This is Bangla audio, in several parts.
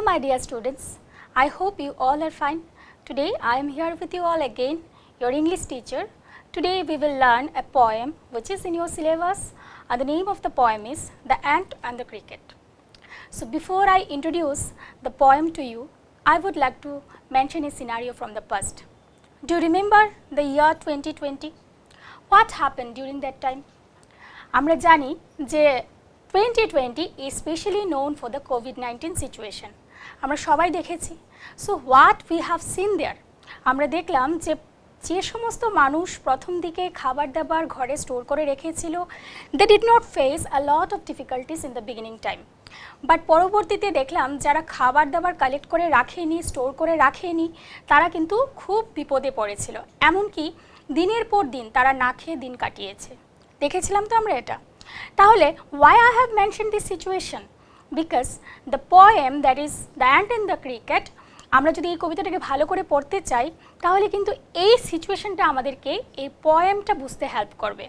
my dear students, I hope you all are fine. Today I am here with you all again, your English teacher. Today we will learn a poem which is in your syllabus, and the name of the poem is The Ant and the Cricket. So before I introduce the poem to you, I would like to mention a scenario from the past. Do you remember the year 2020? What happened during that time? আমরা জানি যে 2020 is specially known for the COVID-19 situation. আমরা সবাই দেখেছি। So what we have seen there? আমরা দেখলাম যে সমস্ত মানুষ প্রথম দিকে খাবার দাবার ঘরে স্টোর করে রেখেছিল, they did not face a lot of difficulties in the beginning time. But পরবর্তীতে দেখলাম যারা খাবার দাবার কালেক্ট করে রাখেনি, স্টোর করে রাখেনি, তারা কিন্তু খুব বিপদে পড়েছিল। এমনকি দিনের পর দিন তারা না খেয়ে দিন কাটিয়েছে। দেখেছিলাম তো আমরা এটা। তাহলে why I have mentioned this situation? Because the poem that is The Ant and the Cricket, আমরা যদি এই কবিতাটাকে ভালো করে পড়তে চাই তাহলে কিন্তু এই সিচুয়েশনটা আমাদেরকে এই পোয়েমটা বুঝতে হেল্প করবে।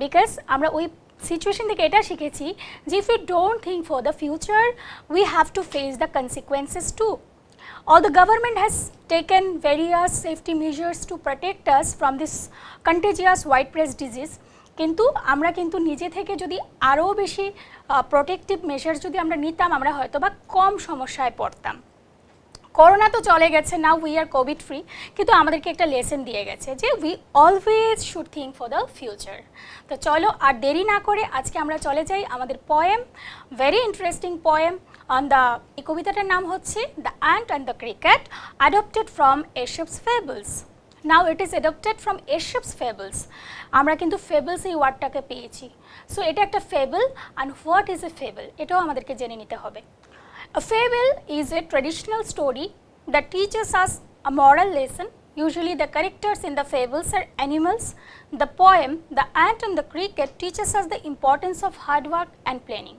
বিকজ আমরা ওই সিচুয়েশন থেকে এটা শিখেছি যে if we don't think for the future, we have to face the consequences too. Although the government has taken various safety measures to protect us from this contagious whitebrace disease, কিন্তু আমরা কিন্তু নিজে থেকে যদি আরও বেশি প্রোটেক্টিভ মেজার যদি আমরা নিতাম, আমরা হয়তো বা কম সমস্যায় পড়তাম। করোনা তো চলে গেছে, now we are Covid free, কিন্তু আমাদেরকে একটা লেসন দিয়ে গেছে যে we always should think for the future. তো চলো আর দেরি না করে আজকে আমরা চলে যাই আমাদের poem, very interesting poem on the, এই কবিতাটার নাম হচ্ছে the ant and the cricket, adapted from Aesop's fables. Now it is adapted from Aesop's fables. আমরা কিন্তু ফেবলস এই ওয়ার্ডটাকে পেয়েছি। সো এটা একটা fable, and what is a fable এটাও আমাদেরকে জেনে নিতে হবে। A fable is a traditional story that teaches us a moral lesson. Usually the characters in the fables are animals. The poem, The Ant and the Cricket, teaches us the importance of hard work and planning.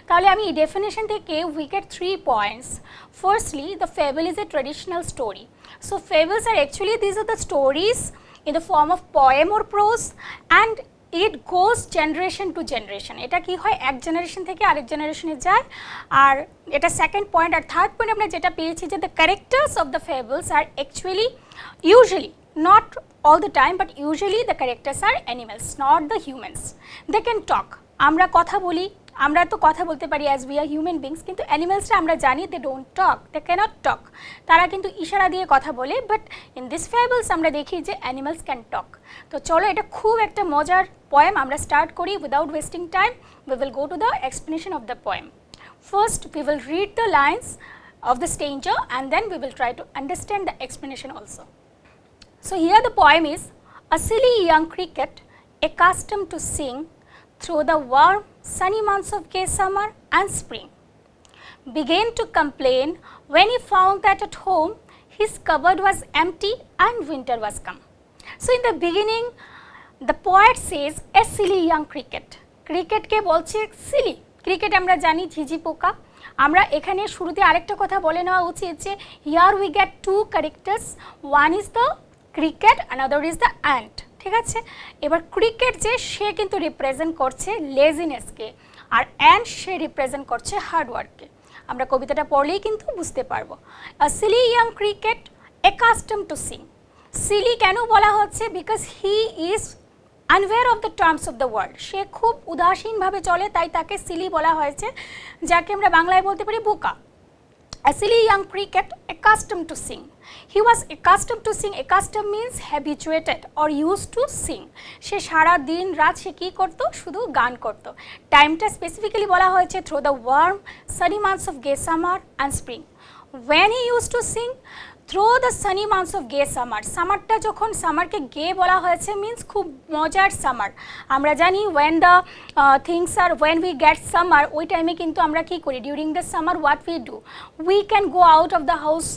তাহলে আমি এই ডেফিনেশন থেকে we get 3 points. Firstly, the fable is a traditional story. So fables are actually, these are the stories in the form of poem or prose, and it goes generation to generation. এটা কি হয়, এক জেনারেশন থেকে আরেক জেনারেশনে যায়। আর এটা সেকেন্ড পয়েন্ট। আর থার্ড পয়েন্ট আমরা যেটা পেয়েছি যে the characters of the fables are actually usually, not all the time, but usually the characters are animals, not the humans. They can talk. আমরা কথা বলি, আমরা তো কথা বলতে পারি as we are human beings, কিন্তু অ্যানিমালসরা আমরা জানি they don't talk, they can't টক। তারা কিন্তু ইশারা দিয়ে কথা বলে, বাট ইন দিস ফেবলস আমরা দেখি যে অ্যানিমালস ক্যান টক। তো চলো এটা খুব একটা মজার পোয়েম, আমরা স্টার্ট করি without wasting time. We will go to the explanation of the poem. First we will read the lines of the stranger, and then we will try to understand the explanation also. So here the poem is: a silly young cricket, accustomed to sing through the warm sunny months of gay summer and spring, began to complain when he found that at home his cupboard was empty and winter was come. So in the beginning the poet says a silly young cricket. Cricket ke bolche silly. Cricket আমরা জানি ঝিঝি পোকা। আমরা এখানে শুরুতে আরেকটা কথা বলে নেওয়া উচিত যে here we get 2 characters, one is the cricket, another is the ant. ঠিক আছে, এবার ক্রিকেট যে সে কিন্তু রিপ্রেজেন্ট করছে লেজিনেসকে, আর অ্যান্ট সে রিপ্রেজেন্ট করছে হার্ডওয়ার্ককে। আমরা কবিতাটা পড়লেই কিন্তু বুঝতে পারবো। A silly young cricket accustomed to sing. Silly কেন বলা হচ্ছে? Because he is unaware of the terms of the world. সে খুব উদাসীনভাবে চলে, তাই তাকে সিলি বলা হয়েছে, যাকে আমরা বাংলায় বলতে পারি বোকা। A silly young cricket accustomed to sing. He was accustomed to sing. Accustomed means habituated or used to sing. সে সারা দিন রাত সে কী করতো? শুধু গান করতো। টাইমটা স্পেসিফিক্যালি বলা হয়েছে through the warm sunny months of gay summer and spring. When he used to sing through the sunny months of gay summer. সামারটা যখন, সামারকে গে বলা হয়েছে মিন্স খুব মজার সামার। আমরা জানি when the things are, when we get summer, ওই টাইমে কিন্তু আমরা কী করি? during the summer what we do? We can go out of the house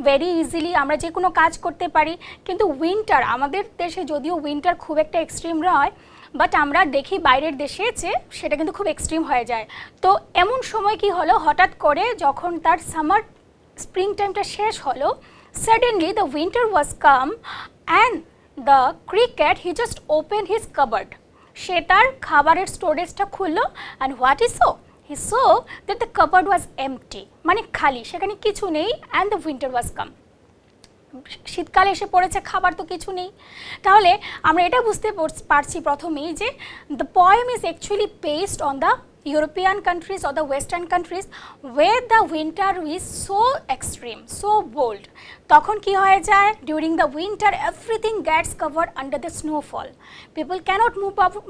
very easily, আমরা যে কোনো কাজ করতে পারি। কিন্তু উইন্টার, আমাদের দেশে যদিও উইন্টার খুব একটা এক্সট্রিম নয়, বাট আমরা দেখি বাইরের দেশে যে সেটা কিন্তু খুব এক্সট্রিম হয়ে যায়। তো এমন সময় কি হলো, হঠাৎ করে যখন তার সামার স্প্রিং টাইমটা শেষ হলো, suddenly the winter was come and the cricket, he just opened his cupboard. সে তার খাবারের স্টোরেজটা খুললো, and what he saw? He he saw that the cupboard was empty, মানে খালি, সেখানে কিছু নেই, and the winter was come. শীতকাল এসে পড়েছে, খাবার তো কিছু নেই। তাহলে আমরা এটা বুঝতে পারছি প্রথমেই যে the poem is actually based on the European countries or the Western countries where the winter is so extreme, so bold. তখন কি হয়ে যায়, during the winter everything gets covered under the snowfall. People cannot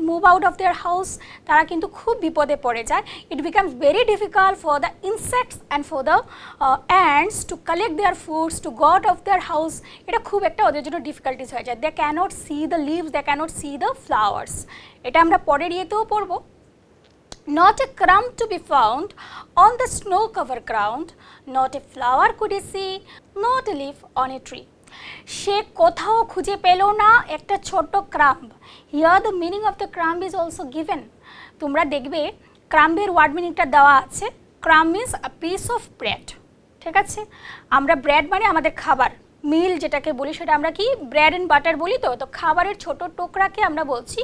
move out of their house. তারা কিন্তু খুব বিপদে পড়ে যায়. It becomes very difficult for the insects and for the ants to collect their foods, to go out of their house. এটা খুব একটা ওদের জন্য difficulties হয়ে যায়. They cannot see the leaves, they cannot see the flowers. এটা আমরা পরের ইয়েতেও পড়বো। Not a crumb to be found on the snow-covered ground, not a flower could he see, not a leaf on a tree. সে কোথাও খুঁজে পেল না একটা ছোট্ট crumb. Here the meaning of the crumb is also given. তোমরা দেখবে ক্রাম্বের ওয়ার্ড মিনিংটা দেওয়া আছে। Crumb means a piece of bread, ঠিক আছে? আমরা ব্রেড মানে আমাদের খাবার, মিল যেটাকে বলি সেটা আমরা কি ব্রেড অ্যান্ড বাটার বলি। তো খাবারের ছোট টুকরাকে আমরা বলছি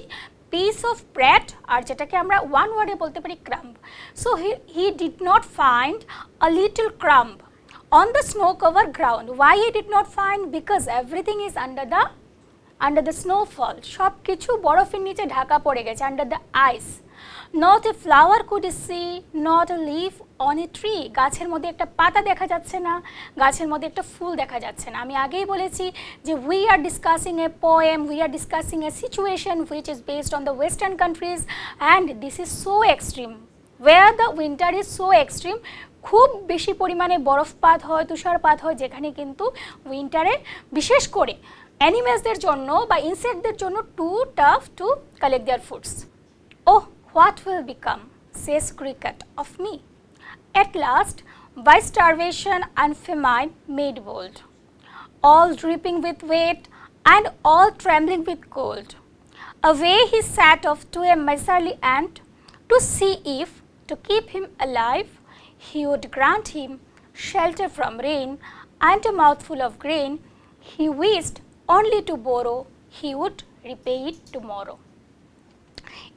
piece of bread, আর যেটাকে আমরা ওয়ান ওয়ার্ডে বলতে পারি crumb. So he did not find a little crumb on the snow covered ground. Why he did not find? Because everything is under the snowfall. সব কিছু বরফের নিচে ঢাকা পড়ে গেছে, under the ice. Not a flower could he see, not a leaf on a tree. গাছের মধ্যে একটা পাতা দেখা যাচ্ছে না, গাছের মধ্যে একটা ফুল দেখা যাচ্ছে না। আমি আগেই বলেছি যে we are discussing a poem, we are discussing a situation which is based on the western countries and this is so extreme, where the winter is so extreme. খুব বেশি পরিমাণে বরফপাত হয়, তুষারপাত হয়, যেখানে কিন্তু উইন্টারে বিশেষ করে অ্যানিমেলসদের জন্য বা ইনসেক্টদের জন্য too tough to collect their foods. Oh, what will become, says cricket, of me? At last, by starvation and famine made bold, all dripping with wet and all trembling with cold. Away he sat off to a miserly ant to see if, to keep him alive, he would grant him shelter from rain and a mouthful of grain. He wished only to borrow, he would repay it tomorrow.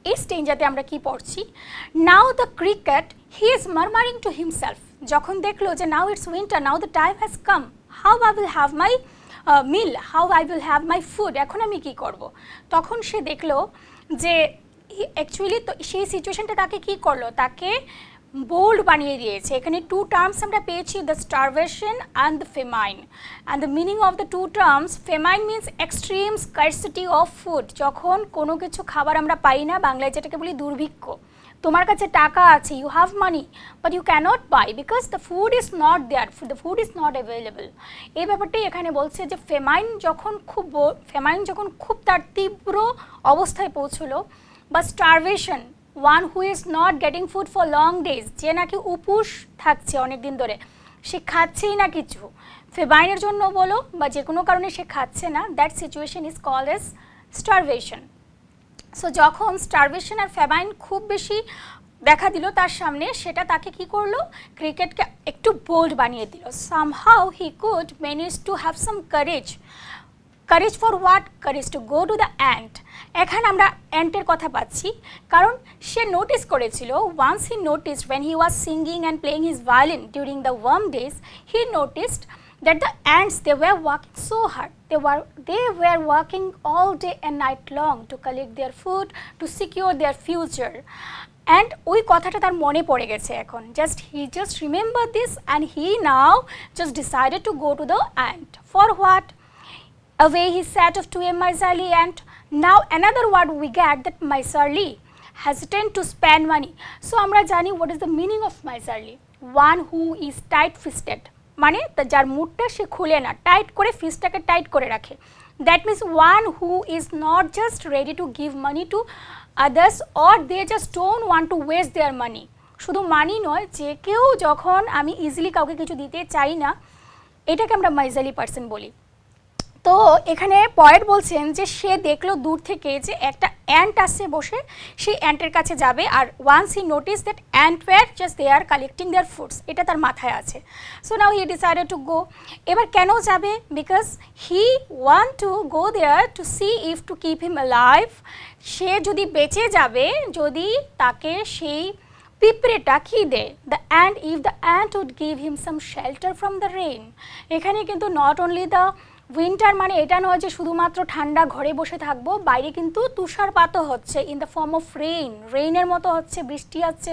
এই স্টেঞ্জাতে আমরা কি পড়ছি, now the cricket he is murmuring to himself, যখন দেখলো যে now it's winter, now the time has come, how I will have my meal, how I will have my food, এখন আমি কি করব। তখন সে দেখলো যে অ্যাকচুয়ালি তো সেই সিচুয়েশনটা তাকে কি করলো, তাকে বোল্ড বানিয়ে দিয়েছে। এখানে টু টার্মস আমরা পেয়েছি, the starvation and the famine. And the meaning of the two terms, famine means extreme scarcity of food, যখন কোনো কিছু খাবার আমরা পাই না, বাংলায় যেটাকে বলি দুর্ভিক্ষ। তোমার কাছে টাকা আছে, you have money, but you can't buy because the food is not there, the food is not available. এই ব্যাপারটাই এখানে বলছে যে ফেমাইন যখন খুব তার তীব্র অবস্থায় পৌঁছলো, বা starvation, one who is not getting food for long days, যে নাকি উপোস থাকছে অনেক দিন ধরে, সে খাচ্ছেই না কিছু, ফেমাইনের জন্য বলো বা যে কোনো কারণে সে খাচ্ছে না, that situation is called as starvation. So যখন স্টারভেশন আর ফেমাইন খুব বেশি দেখা দিল তার সামনে, সেটা তাকে কি করলো, ক্রিকেটকে একটু বোল্ড বানিয়ে দিল। somehow he could manage to have some courage. Courage for what? Courage to go to the ant. এখানে আমরা অ্যান্টের কথা পাচ্ছি, কারণ সে নোটিস করেছিল, once he noticed when he was singing and playing his violin during the warm days, he noticed that the ants, they were working so hard, they were working all day and night long to collect their food, to secure their future. And ওই কথাটা তার মনে পড়ে গেছে এখন, he just remembered this and he now just decided to go to the ant. For what? Away he sat off to a miserly ant. Now another word we get, that miserly, hesitant to spend money. So আমরা জানি what is the meaning of miserly, one who is tight fisted, মানে যার মুঠটা সে খুলে না, টাইট করে ফিস্টটাকে টাইট করে রাখে। That means one who is not just ready to give money to others or they just don't want to waste their money. শুধু মানি নয়, যে কেউ যখন আমি ইজিলি কাউকে কিছু দিতে চাই না, এটাকে আমরা miserly person বলি। তো এখানে পয়েট বলছেন যে সে দেখলো দূর থেকে যে একটা অ্যান্ট আসছে বসে, সেই অ্যান্টের কাছে যাবে, আর once he notice that ant were just they are collecting their foods, এটা তার মাথায় আছে। So now he decided to go. এবার কেন যাবে? Because he want to go there to see if to keep him alive, সে যদি বেঁচে যাবে, যদি তাকে সেই পিঁপড়েটা কি দেয়, the ant if the ant would give him some shelter from the rain. এখানে কিন্তু নট অনলি দ্য উইন্টার মানে এটা নয় যে শুধুমাত্র ঠান্ডা ঘরে বসে থাকবো, বাইরে কিন্তু তুষারপাতও হচ্ছে in the form of rain, রেইনের মতো হচ্ছে, বৃষ্টি আসছে,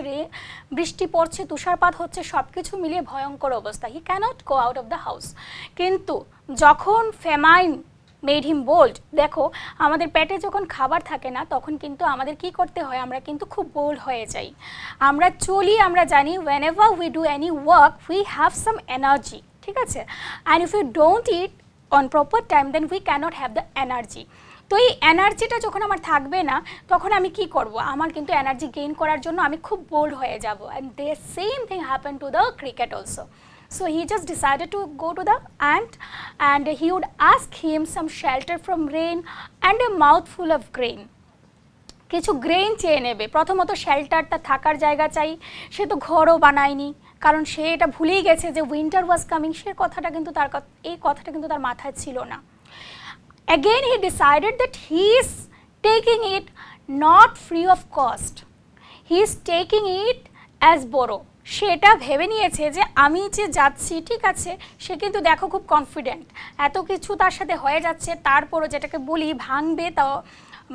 বৃষ্টি পড়ছে, তুষারপাত হচ্ছে, সব কিছু মিলিয়ে ভয়ঙ্কর অবস্থা। He can't go out of the house. কিন্তু যখন ফেমাইন মেড হিম বোল্ড, দেখো আমাদের পেটে যখন খাবার থাকে না তখন কিন্তু আমাদের কি করতে হয়, আমরা কিন্তু খুব বোল্ড হয়ে যাই, আমরা চলি, আমরা জানি whenever we do any work we have some energy, ঠিক আছে, and if you don't eat on proper time then we can't have the energy. তো এই এনার্জিটা যখন আমার থাকবে না তখন আমি কি করব, আমার কিন্তু এনার্জি গেইন করার জন্য আমি খুব বোল্ড হয়ে যাব। And the same thing happen to the cricket also. So he just decided to go to the ant and he would ask him some shelter from rain and a mouthful of grain. কিছু গ্রেইন চেয়ে নেবে, প্রথমত শেল্টারটা থাকার জায়গা চাই, সে তো ঘরও বানায়নি কারণ সে এটা ভুলেই গেছে যে উইন্টার ওয়াজ কামিং, সে কথাটা কিন্তু এই কথাটা কিন্তু তার মাথায় ছিল না। Again he decided that he is taking it not free of cost, he is taking it as borrow. সেটা ভেবে নিয়েছে যে আমি যে যাচ্ছি, ঠিক আছে, সে কিন্তু দেখো খুব কনফিডেন্ট, এত কিছু তার সাথে হয়ে যাচ্ছে, তারপরও যেটাকে বলি ভাঙবে তাও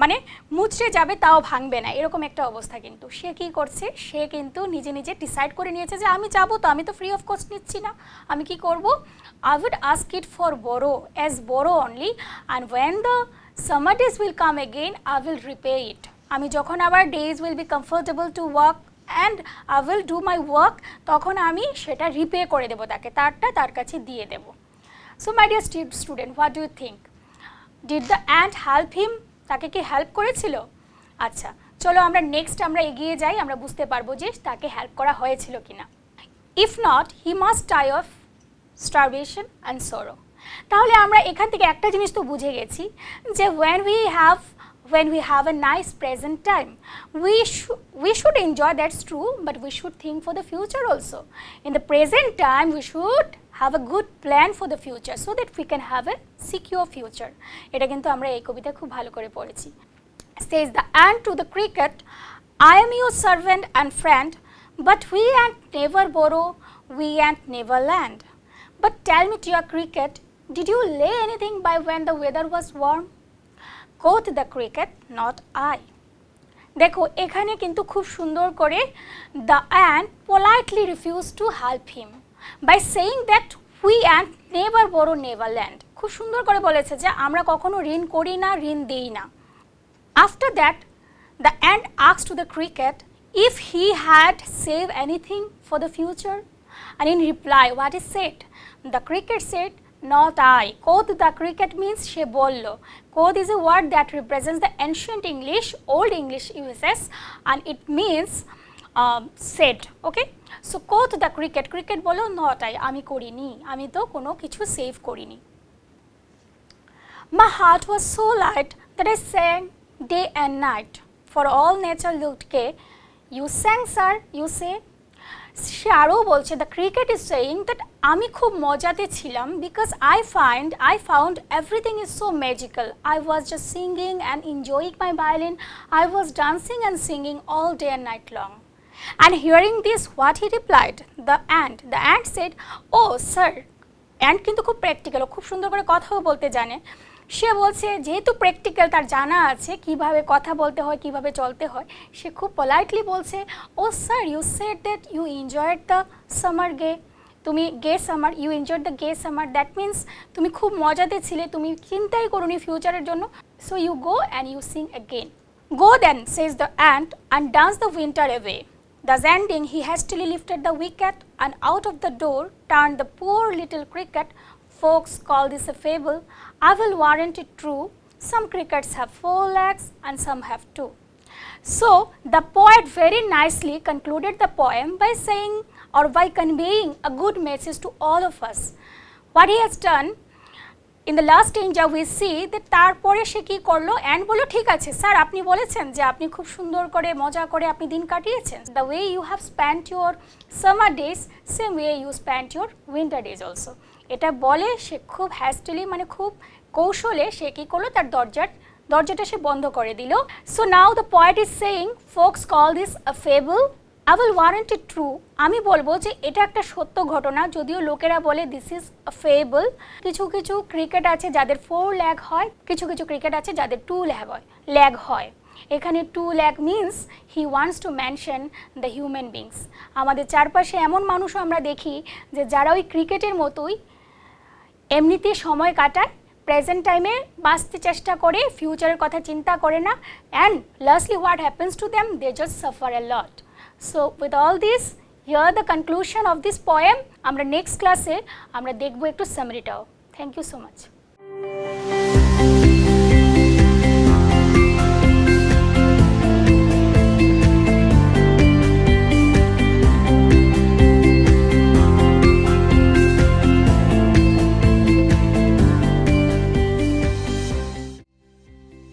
মানে মুচড়ে যাবে তাও ভাঙবে না, এরকম একটা অবস্থা। কিন্তু সে কি করছে, সে কিন্তু নিজে নিজে ডিসাইড করে নিয়েছে যে আমি যাবো তো, আমি তো ফ্রি অফ কস্ট নিচ্ছি না, আমি কি করব, I would ask it for borrow as borrow only and when the summer days will come again I will repay it. আমি যখন আবার days will be comfortable to work and I will do my work, তখন আমি সেটা রিপে করে দেব, তাকে তারটা তার কাছে দিয়ে দেব। So my dear student, what do you think? Did the ant help him? তাকে কি হেল্প করেছিল? আচ্ছা চলো আমরা নেক্সট আমরা এগিয়ে যাই, আমরা বুঝতে পারবো যে তাকে হেল্প করা হয়েছিল কিনা। If not, he must die of starvation and sorrow. তাহলে আমরা এখান থেকে একটা জিনিস তো বুঝে গেছি যে when we have a nice present time, we should enjoy, that's true, but we should think for the future also. In the present time we should have a good plan for the future so that we can have a secure future. এটা কিন্তু আমরা এই কবিতা খুব ভালো করে পড়েছি। Says the ant to the cricket, I am your servant and friend, but we ant never borrow, we ant never land. But tell me, dear cricket, did you lay anything by when the weather was warm? Quoth the cricket, not I. দেখো এখানে কিন্তু খুব সুন্দর করে the ant politely refused to help him by saying that we ant never borrow, never lend. খুব সুন্দর করে বলেছে যে আমরা কখনো ঋণ করি না, ঋণ দেই না। After that the ant asked to the cricket if he had saved anything for the future, and in reply what is said? The cricket said, not I. Quoth the cricket means she bollo. Quoth is a word that represents the ancient English, old English uses, and it means said. Okay, so quoth the cricket, cricket bolo, not I, ami korini, ami to kono kichu save korini. My heart was so light that I sang day and night, for all nature looked gay. You sang, sir, you say. সে আরও বলছে, the cricket is saying that আমি খুব মজাতে ছিলাম because I found everything is so magical. I was just singing and enjoying my violin. I was dancing and singing all day and night long. And hearing this, what he replied? The ant said, oh sir. ant কিন্তু খুব প্র্যাকটিক্যাল, খুব সুন্দর করে কথাও বলতে জানে। সে বলছে যেহেতু প্র্যাকটিক্যাল, তার জানা আছে কিভাবে কথা বলতে হয়, কিভাবে চলতে হয়, সে খুব পোলাইটলি বলছে, oh sir you said that you enjoyed the summer তুমি summer, you enjoyed the summer, that means তুমি খুব মজাতে ছিলে, তুমি চিন্তাই করোনি ফিউচারের জন্য। So you go and you sing again. Go then, says the ant, and dance the winter away. Thus ending, he hastily lifted the wicket and out of the door turned the poor little cricket. Folks call this a fable. I will warrant it true. Some crickets have 4 legs and some have 2. So the poet very nicely concluded the poem by saying or by conveying a good message to all of us. What he has done in the last stanza we see that তারপরে সে কি করলো, অ্যান্ড বলল ঠিক আছে স্যার আপনি বলেছেন যে আপনি খুব সুন্দর করে মজা করে আপনি দিন কাটিয়েছেন, the way you have spent your summer days same way you spent your winter days also. এটা বলে সে খুব হ্যাস্টিলি মানে খুব কৌশলে সে কী করলো, তার দরজাটা সে বন্ধ করে দিল। So now the poet is saying, folks call this a fable, I will warrant it true, আমি বলবো যে এটা একটা সত্য ঘটনা, যদিও লোকেরা বলে দিস ইজ আ ফেবল। কিছু কিছু ক্রিকেট আছে যাদের 4 ল্যাগ হয়, কিছু কিছু ক্রিকেট আছে যাদের 2 ল্যাগ হয়। এখানে 2 lag means he wants to mention the human beings. আমাদের চারপাশে এমন মানুষও আমরা দেখি যে যারা ওই ক্রিকেটের মতোই এমনিতে সময় কাটায়, প্রেজেন্ট টাইমে বাঁচতে চেষ্টা করে, ফিউচারের কথা চিন্তা করে না, and lastly what happens to them, they just suffer a lot. So with all this, here the conclusion of this poem. আমরা নেক্সট ক্লাসে আমরা দেখব একটু সামারিটাও। Thank you so much.